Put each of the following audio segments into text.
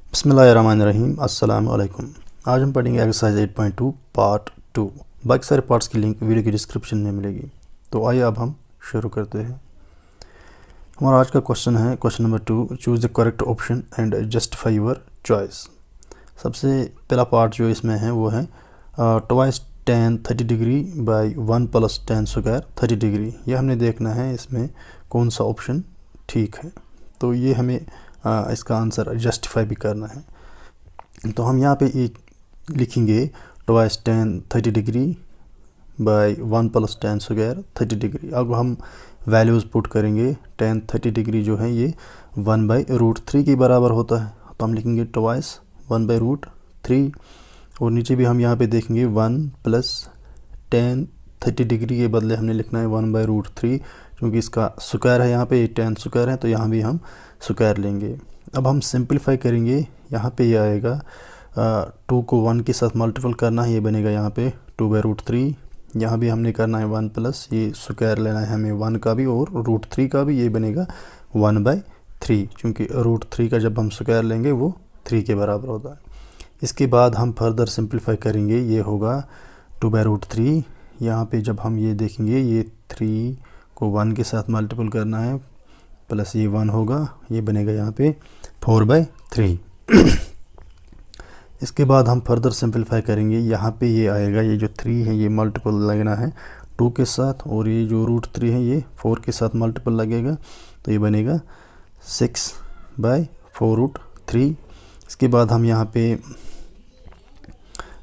बिस्मिल्लाहिर्रहमानिर्रहीम। अस्सलाम वालेकुम। आज हम पढ़ेंगे एक्सरसाइज 8.2 पार्ट 2। बाकी सारे पार्ट्स की लिंक वीडियो की डिस्क्रिप्शन में मिलेगी। तो आइए अब हम शुरू करते हैं। हमारा आज का क्वेश्चन है question number 2, choose the correct option and justify your choice. सबसे पहला पार्ट जो इसमें है वो है twice tan 30 degree by 1 + tan square 30 degree. ये हमने देखना है इसमें कौन सा ऑप्शन ठीक है। तो ये हमें इसका आंसर जस्टिफाई भी करना है। तो हम यहाँ पे ये लिखेंगे twice tan 30 degree by 1 + tan square 30 degree. अब हम वैल्यूज़ पुट करेंगे। tan 30 डिग्री जो है ये 1/√3 के बराबर होता है, तो हम लिखेंगे ट्वाइस 1/√3। और नीचे भी हम यहाँ पे देखेंगे 1 + tan 30 डिग्री के बदले हमने लिखना है 1/√3, क्योंकि इसका स्क्वायर है, यहाँ पे tan स्क्वायर है तो यहाँ भी हम स्क्वायर लेंगे। अब हम सिंपलीफाई करेंगे। यहाँ पे ये आएगा 2 को 1 के साथ मल्टीपल करना है, ये बनेगा यहाँ पे 2/√3। यहाँ भी हमने करना है 1 प्लस ये स्क्वायर लेना है हमें 1 का भी और √3 का भी, ये बनेगा 1/3, क्योंकि √3 का जब हम स्क्वायर लेंगे वो 3 के बराबर होता है। इसके बाद हम फर्दर सिंपलीफाई करेंगे, ये होगा 2/√3। यहाँ पे जब हम ये देखेंगे ये 3 को 1 के साथ मल्टीपल करना है प्लस ये 1 होगा, ये बनेगा यहाँ पे 4/3। इसके बाद हम फर्दर सिंपलीफाई करेंगे। यहाँ पे ये आएगा, ये जो 3 है ये मल्टीपल लगना है 2 के साथ, और ये जो √3 है ये 4 के साथ मल्टीपल लगेगा, तो ये बनेगा 6/4√3। इसके बाद हम यहाँ पे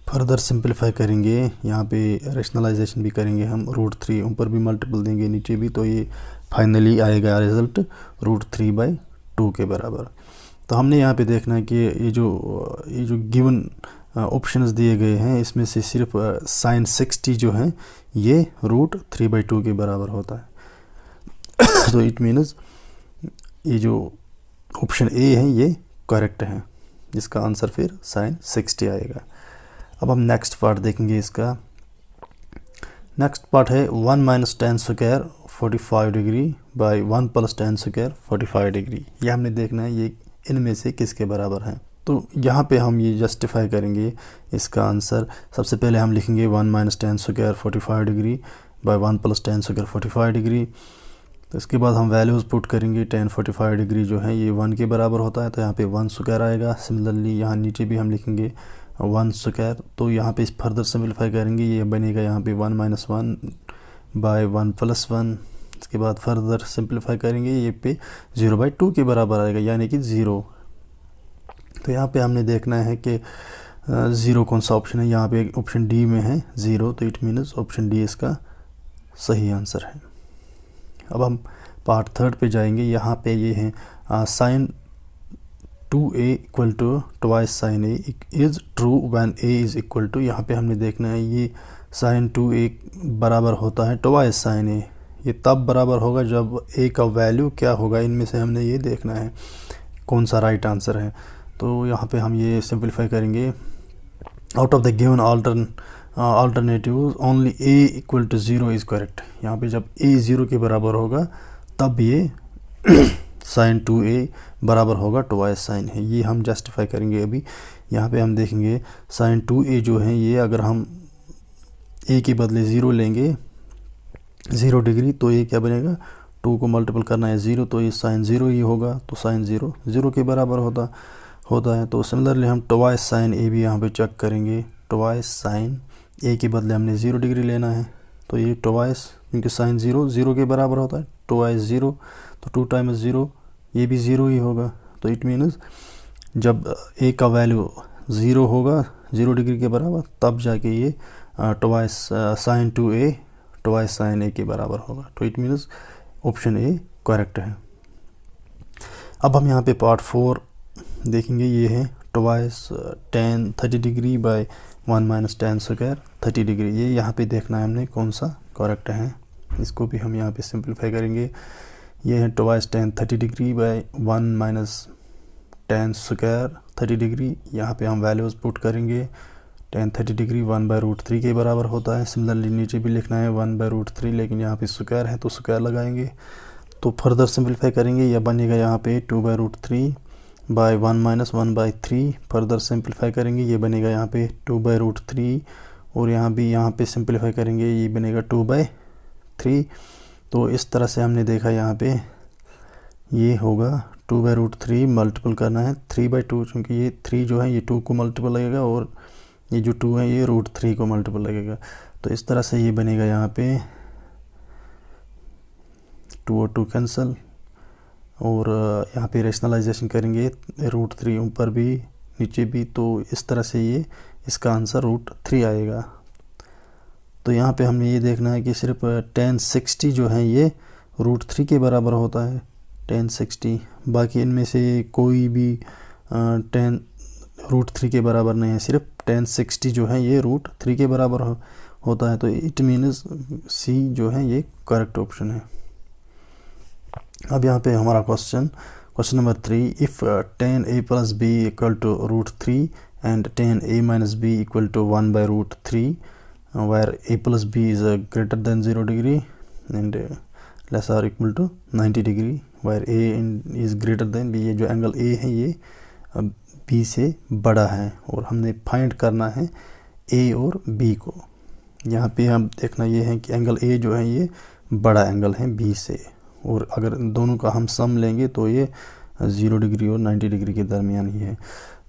फर्दर सिंपलीफाई करेंगे। यहाँ पे रैशनलाइजेशन भी करेंगे हम, √3 ऊपर भी मल्टीपल देंगे नीचे भी, तो ये फाइनली आएगा रिज़ल्ट √3/2 के बराबर। तो हमने यहाँ पे देखना है कि ये जो गिवन ऑप्शंस दिए गए हैं इसमें से सिर्फ sin 60 जो है ये √3/2 के बराबर होता है। तो इट मीन्स ये जो ऑप्शन ए है ये करेक्ट है, जिसका आंसर फिर sin 60 आएगा। अब हम नेक्स्ट पार्ट देखेंगे इसका। नेक्स्ट पार्ट है 1 - tan square 45 degree by 1 + tan square 45 degree. ये हमने देखना है ये इनमें से किसके बराबर है। तो यहाँ पे हम ये जस्टिफाई करेंगे इसका आंसर। सबसे पहले हम लिखेंगे 1 - tan square 45 degree by 1 + tan square 45 degree. तो इसके बाद हम वैल्यूज़ पुट करेंगे। tan 45 डिग्री जो है ये 1 के बराबर होता है, तो यहाँ पे 1 स्क्वायर आएगा। सिमिलरली यहाँ नीचे भी हम लिखेंगे 1 स्क्वायर। तो यहाँ पे इस फर्दर सिंपलीफाई करेंगे, ये बनेगा यहाँ पे 1 - 1 बाई 1 + 1। इसके बाद फर्दर सिंपलीफाई करेंगे, ये पे 0/2 के बराबर आएगा, यानी कि 0। तो यहाँ पे हमने देखना है कि 0 कौन सा ऑप्शन है। यहाँ पे ऑप्शन डी में है 0, तो इट मीन्स ऑप्शन डी इसका सही आंसर है। अब हम पार्ट 3 पे जाएंगे। यहाँ पे ये है sin 2a = twice sin a is true when a is equal to. यहाँ पे हमने देखना है ये sin 2a बराबर होता है ट्वाइस sin a। ये तब बराबर होगा जब a का वैल्यू क्या होगा, इनमें से हमने ये देखना है कौन सा राइट आंसर है। तो यहाँ पे हम ये सिंपलीफाई करेंगे। Out of the given alternative only a = 0 is correct. यहाँ पे जब a 0 के बराबर होगा तब ये sin 2a बराबर होगा ट्वाइस sin है। ये हम जस्टिफाई करेंगे अभी। यहाँ पे हम देखेंगे sin 2a जो है ये अगर हम a के बदले 0 लेंगे 0 डिग्री, तो ये क्या बनेगा, 2 को मल्टीपल करना है 0, तो ये sin 0 ही होगा। तो sin 0 0 के बराबर होता है। तो सिमिलरली हम ट्वाइस sin a भी यहाँ पे चेक करेंगे। ट्वाइस sin a के बदले हमने 0 डिग्री लेना है, तो ये ट्वाइस, क्योंकि sin 0 0 के बराबर होता है, ट्वाइस 0, तो 2 × 0 ये भी 0 ही होगा। तो इट मीन्स जब a का वैल्यू 0 होगा 0 डिग्री के बराबर, तब जाके ये twice sin 2a twice sin a के बराबर होगा। तो it means option A correct है। अब हम यहाँ पे पार्ट 4 देखेंगे। ये है twice tan 30 degree by 1 - tan square 30 degree. ये यहाँ पे देखना है हमने कौन सा करेक्ट है। इसको भी हम यहाँ पे सिंपलीफाई करेंगे। ये है twice tan 30 degree by 1 - tan square 30 degree. यहाँ पे हम वैल्यूज़ पुट करेंगे। tan 30 डिग्री 1/√3 के बराबर होता है। सिमिलरली नीचे भी लिखना है 1/√3, लेकिन यहाँ पे स्क्वायर है तो स्क्वायर लगाएंगे। तो फर्दर सिंपलीफाई करेंगे, यह बनेगा यहाँ पे 2/√3 बाय 1 माइनस 1/3। फर्दर सिंप्लीफाई करेंगे, ये बनेगा यहाँ पे 2/√3, और यहाँ पे सिंप्लीफाई करेंगे, ये बनेगा 2/3। तो इस तरह से हमने देखा यहाँ पे ये होगा 2/√3 मल्टीपल करना है 3/2, क्योंकि ये 3 जो है ये 2 को मल्टीपल लगेगा, और ये जो 2 है ये √3 को मल्टीपल लगेगा। तो इस तरह से ये बनेगा यहाँ पे 2 और 2 कैंसिल, और यहाँ पे रेशनलाइजेशन करेंगे √3 ऊपर भी नीचे भी, तो इस तरह से ये इसका आंसर √3 आएगा। तो यहाँ पे हमने ये देखना है कि सिर्फ tan 60 जो है ये √3 के बराबर होता है, tan 60। बाकी इनमें से कोई भी tan √3 के बराबर नहीं है, सिर्फ tan 60 जो है ये √3 के बराबर होता है। तो इट मीन्स सी जो है ये करेक्ट ऑप्शन है। अब यहाँ पे हमारा question number 3, if tan a plus b equal to √3 and tan a minus b equal to 1/√3 where a plus b is greater than 0 degree and less or equal to 90 degree where a is greater than b। ये जो angle a है ये b से बड़ा है, और हमने find करना है a और b को। यहाँ पे हम देखना ये है कि एंगल a जो है ये बड़ा एंगल है b से, और अगर दोनों का हम सम लेंगे तो ये 0 डिग्री और 90 डिग्री के दरमियान ही है।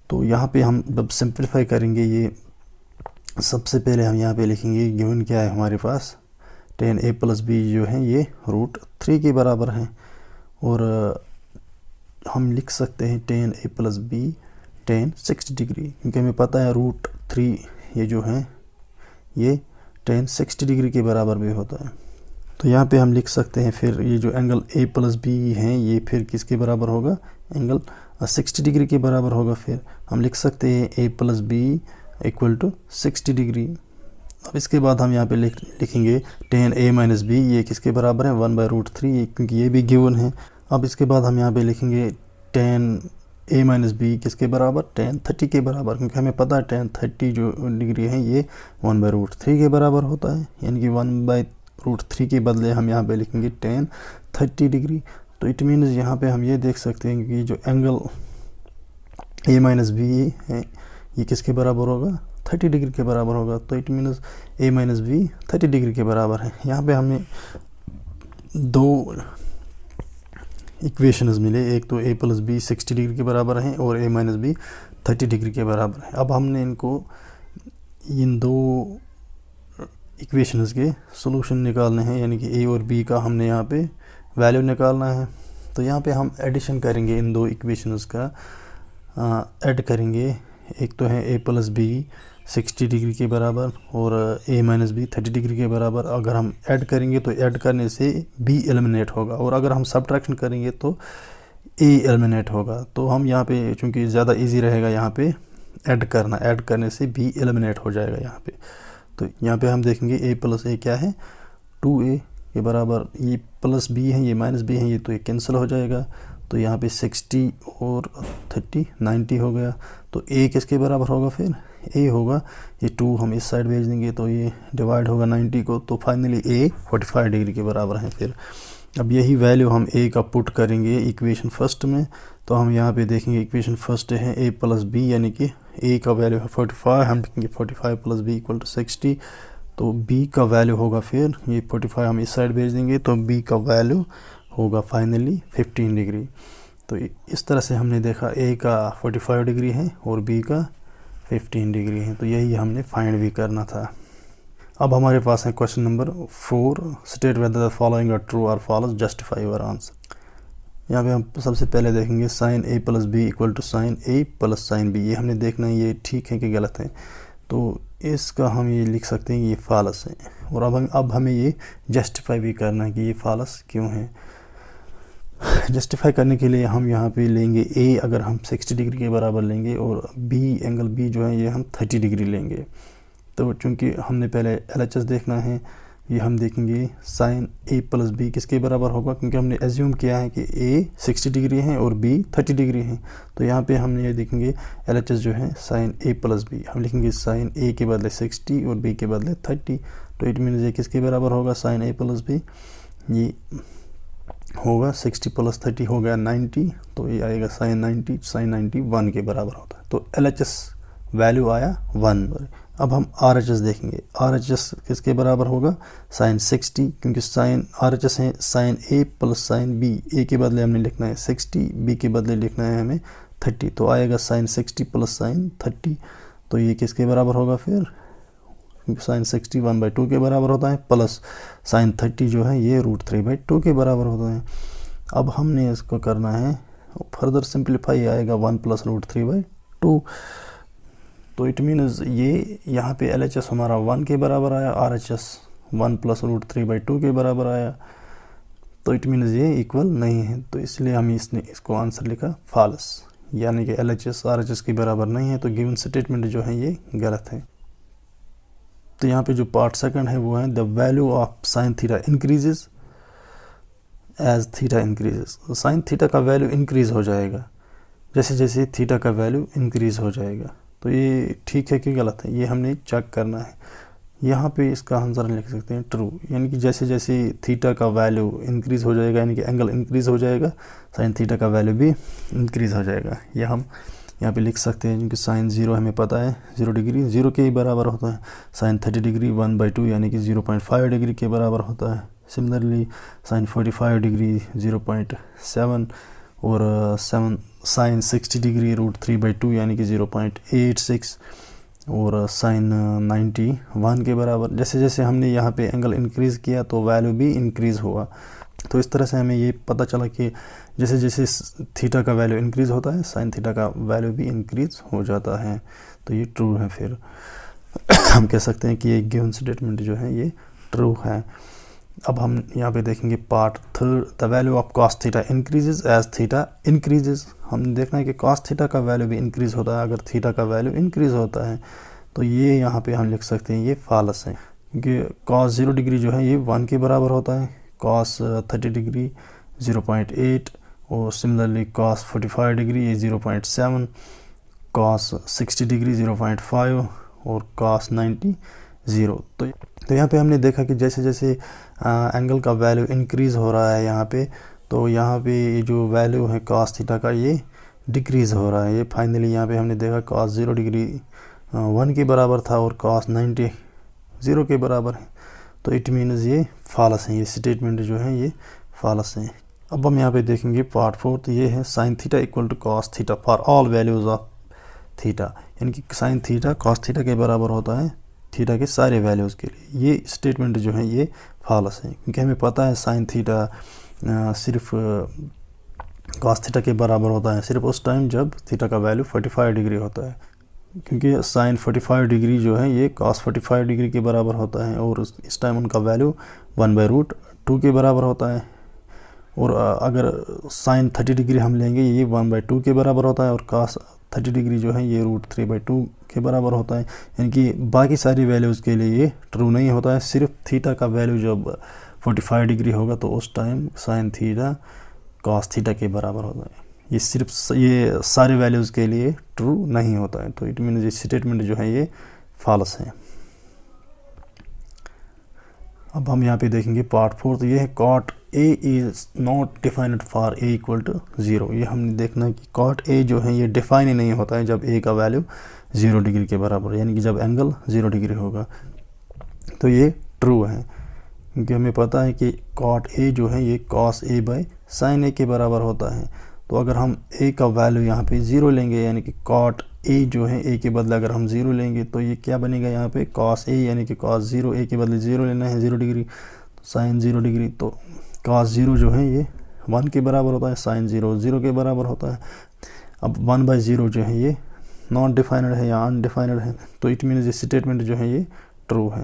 तो यहाँ पे हम जब सिंप्लीफाई करेंगे, ये सबसे पहले हम यहाँ पे लिखेंगे गिवन क्या है हमारे पास, tan a plus b जो है ये √3 के बराबर है, और हम लिख सकते हैं tan a plus b tan 60 degree, क्योंकि हमें पता है √3 ये जो है ये tan 60 डिग्री के बराबर भी होता है। तो यहाँ पे हम लिख सकते हैं फिर ये जो एंगल a plus b है ये फिर किसके बराबर होगा, एंगल 60 डिग्री के बराबर होगा। फिर हम लिख सकते हैं a plus b equal to 60 degree. अब इसके बाद हम यहाँ पे लिखेंगे tan a minus b ये किसके बराबर है, 1/√3, क्योंकि ये भी गिवन है। अब इसके बाद हम यहाँ पे लिखेंगे tan a minus b किसके बराबर, tan 30 के बराबर, क्योंकि हमें पता है tan 30 जो डिग्री है ये 1/√3 के बराबर होता है, यानी कि 1/√3 के बदले हम यहाँ पे लिखेंगे tan 30 डिग्री। तो इट मीन्स यहाँ पे हम ये देख सकते हैं कि जो एंगल a minus b है ये किसके बराबर होगा, 30 डिग्री के बराबर होगा। तो it means a minus b 30 degree के बराबर है। यहाँ पे हमें दो इक्वेशंस मिले, एक तो a plus b 60 डिग्री के बराबर है और a minus b 30 डिग्री के बराबर है। अब हमने इन दो इक्वेशंस के सॉल्यूशन निकालने हैं, यानी कि a और b का हमने यहाँ पे वैल्यू निकालना है। तो यहाँ पे हम एडिशन करेंगे, इन दो इक्वेशंस का ऐड करेंगे। एक तो है a plus b 60 डिग्री के बराबर और a minus b 30 डिग्री के बराबर। अगर हम ऐड करेंगे तो ऐड करने से b एलिमिनेट होगा, और अगर हम सब्ट्रैक्शन करेंगे तो a एलिमिनेट होगा। तो हम यहाँ पे चूँकि ज़्यादा इजी रहेगा यहाँ पे ऐड करने से b एलिमिनेट हो जाएगा यहाँ पे। तो यहाँ पे हम देखेंगे a plus a क्या है, 2a के बराबर, ये प्लस b है ये माइनस b है, ये तो ये कैंसिल हो जाएगा। तो यहाँ पे 60 और 30 90 हो गया। तो a किसके बराबर होगा, फिर a होगा ये 2 हम इस साइड भेज देंगे तो ये डिवाइड होगा 90 को, तो फाइनली a 45 डिग्री के बराबर है। फिर अब यही वैल्यू हम a का पुट करेंगे इक्वेशन फर्स्ट में। तो हम यहाँ पे देखेंगे इक्वेशन फर्स्ट है a plus b, यानी कि a का वैल्यू है 45, हम लिखेंगे 45 plus b इक्वल टू 60। तो b का वैल्यू होगा फिर ये 45 हम इस साइड भेज देंगे तो b का वैल्यू होगा फाइनली 15 डिग्री। तो इस तरह से हमने देखा a का 45 डिग्री है और b का 15 डिग्री है। तो यही हमने फाइंड भी करना था। अब हमारे पास है question number 4, state whether the following are true और फॉल्स, जस्टिफाई योर आंसर। यहाँ पे हम सबसे पहले देखेंगे sine a plus b equal to sine a plus sine b। ये हमने देखना है ये ठीक है कि गलत है। तो इसका हम ये लिख सकते हैं कि ये फॉल्स है, और अब हमें ये जस्टिफाई भी करना है कि ये फॉल्स क्यों है। जस्टिफाई करने के लिए हम यहाँ पे लेंगे a अगर हम 60 डिग्री के बराबर लेंगे, और b एंगल b जो है ये हम 30 डिग्री लेंगे। तो चूँकि हमने पहले LHS देखना है, ये हम देखेंगे साइन a plus b किसके बराबर होगा, क्योंकि हमने एज्यूम किया है कि a 60 डिग्री है और b 30 डिग्री है। तो यहाँ पे हमने ये देखेंगे LHS जो है साइन a plus b, हम लिखेंगे साइन a के बदले 60 और b के बदले 30। तो इट मीन्स ये किसके बराबर होगा, साइन a plus b, ये होगा 60 प्लस 30 हो गया 90, तो ये आएगा साइन 90, साइन 90 1 के बराबर होता है। तो LHS वैल्यू आया 1। अब हम RHS देखेंगे। RHS किसके बराबर होगा, साइन 60, क्योंकि साइन RHS है sine A plus sine B। A के बदले हमने लिखना है 60, B के बदले लिखना है हमें 30, तो आएगा साइन 60 प्लस साइन 30। तो ये किसके बराबर होगा फिर, साइन 60 1/2 के बराबर होता है, प्लस साइन 30 जो है ये √3/2 के बराबर होता है। अब हमने इसको करना है फर्दर सिंप्लीफाई, आएगा 1 प्लस √3/2। तो इट मीन्स ये यहाँ पे LHS हमारा 1 के बराबर आया, RHS 1 प्लस √3/2 के बराबर आया। तो इट मीन्स ये इक्वल नहीं है, तो इसलिए हम इसको आंसर लिखा फॉल्स, यानी कि LHS RHS के बराबर नहीं है। तो गिवन स्टेटमेंट जो है ये गलत है। तो यहाँ पे जो पार्ट सेकंड है वो है the value of sine theta increases as theta increases. Sine theta का वैल्यू इंक्रीज हो जाएगा जैसे जैसे थीटा का वैल्यू इंक्रीज हो जाएगा। तो ये ठीक है कि गलत है, ये हमने चेक करना है। यहाँ पे इसका आंसर लिख सकते हैं ट्रू, यानी कि जैसे जैसे थीटा का वैल्यू इंक्रीज हो जाएगा, यानी कि एंगल इंक्रीज हो जाएगा, साइन थीटा का वैल्यू भी इंक्रीज हो जाएगा। यह हम यहाँ पे लिख सकते हैं, क्योंकि साइन 0 हमें पता है 0 डिग्री 0 के ही बराबर होता है। साइन 30 डिग्री 1/2 यानी कि 0.5 डिग्री के बराबर होता है। सिमिलरली साइन 45 डिग्री 0.7 और साइन 60 डिग्री √3/2 यानी कि 0.86 और साइन 90 1 के बराबर। जैसे जैसे हमने यहाँ पे एंगल इंक्रीज़ किया तो वैल्यू भी इंक्रीज़ हुआ। तो इस तरह से हमें ये पता चला कि जैसे जैसे थीटा का वैल्यू इंक्रीज़ होता है साइन थीटा का वैल्यू भी इंक्रीज़ हो जाता है। तो ये ट्रू है। फिर हम कह सकते हैं कि ये गिवन स्टेटमेंट जो है ये ट्रू है। अब हम यहाँ पे देखेंगे part third, the value of cos theta increases as theta increases. हमने देखना है कि कॉस थीटा का वैल्यू भी इंक्रीज़ होता है अगर थीटा का वैल्यू इंक्रीज़ होता है। तो ये यहाँ पे हम लिख सकते हैं ये फॉल्स है, क्योंकि कॉस 0 डिग्री जो है ये 1 के बराबर होता है, कॉस 30 डिग्री 0.8 और सिमिलरली कॉस 45 डिग्री ये 0.7, कॉस 60 डिग्री 0.5 और कॉस 90 0। तो यहाँ पे हमने देखा कि जैसे जैसे एंगल का वैल्यू इंक्रीज़ हो रहा है यहाँ पे, तो यहाँ पे ये जो वैल्यू है कॉस थीटा का ये डिक्रीज़ हो रहा है। ये फाइनली यहाँ पे हमने देखा कॉस 0 डिग्री 1 के बराबर था और कॉस 90 0 के बराबर है। तो इट मीन्स ये फॉल्स है, ये स्टेटमेंट जो है ये फॉल्स है। अब हम यहाँ पे देखेंगे पार्ट फोर्थ, ये है sine theta equal to cos theta for all values of theta, यानी कि साइन थीटा कॉस थीटा के बराबर होता है थीटा के सारे वैल्यूज़ के लिए। ये स्टेटमेंट जो है ये फॉल्स है, क्योंकि हमें पता है साइन थीटा सिर्फ कॉस थीटा के बराबर होता है सिर्फ उस टाइम जब थीटा का वैल्यू 45 डिग्री होता है, क्योंकि साइन 45 डिग्री जो है ये कॉस 45 डिग्री के बराबर होता है और इस टाइम उनका वैल्यू 1/√2 के बराबर होता है। और अगर साइन 30 डिग्री हम लेंगे ये 1/2 के बराबर होता है और कॉस 30 डिग्री जो है ये √3/2 के बराबर होता है। यानी कि बाकी सारी वैल्यूज़ के लिए ये ट्रू नहीं होता है, सिर्फ थीटा का वैल्यू जब 45 डिग्री होगा तो उस time sine theta cos theta के बराबर होता है। ये सिर्फ ये सारे वैल्यूज़ के लिए ट्रू नहीं होता है। तो इट मीन ये स्टेटमेंट जो है ये फॉल्स है। अब हम यहाँ पे देखेंगे पार्ट फोर्थ, ये है cot A is not defined for A equal to 0। ये हमने देखना है कि कॉट ए जो है ये डिफाइन ही नहीं होता है जब ए का वैल्यू 0 डिग्री के बराबर, यानी कि जब एंगल 0 डिग्री होगा। तो ये ट्रू है, क्योंकि हमें पता है कि कॉट ए जो है ये कॉस ए बाय साइन ए के बराबर होता है। तो अगर हम ए का वैल्यू यहाँ पे 0 लेंगे, यानी कि कॉट ए जो है ए के बदले अगर हम 0 लेंगे तो ये क्या बनेगा यहाँ पे कॉस ए, यानी कि कॉस 0 ए के बदले 0 लेना है 0 डिग्री, तो साइन 0 डिग्री, तो कॉस 0 जो है ये 1 के बराबर होता है, साइन 0 0 के बराबर होता है। अब 1/0 जो है ये नॉट डिफाइंड है या अनडिफाइंड है, तो इट मीन्स ये स्टेटमेंट जो है ये ट्रू है।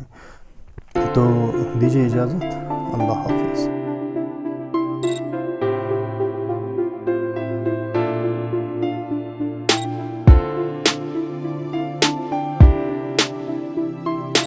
तो दीजिए इजाज़त, अल्लाह हाफिज़।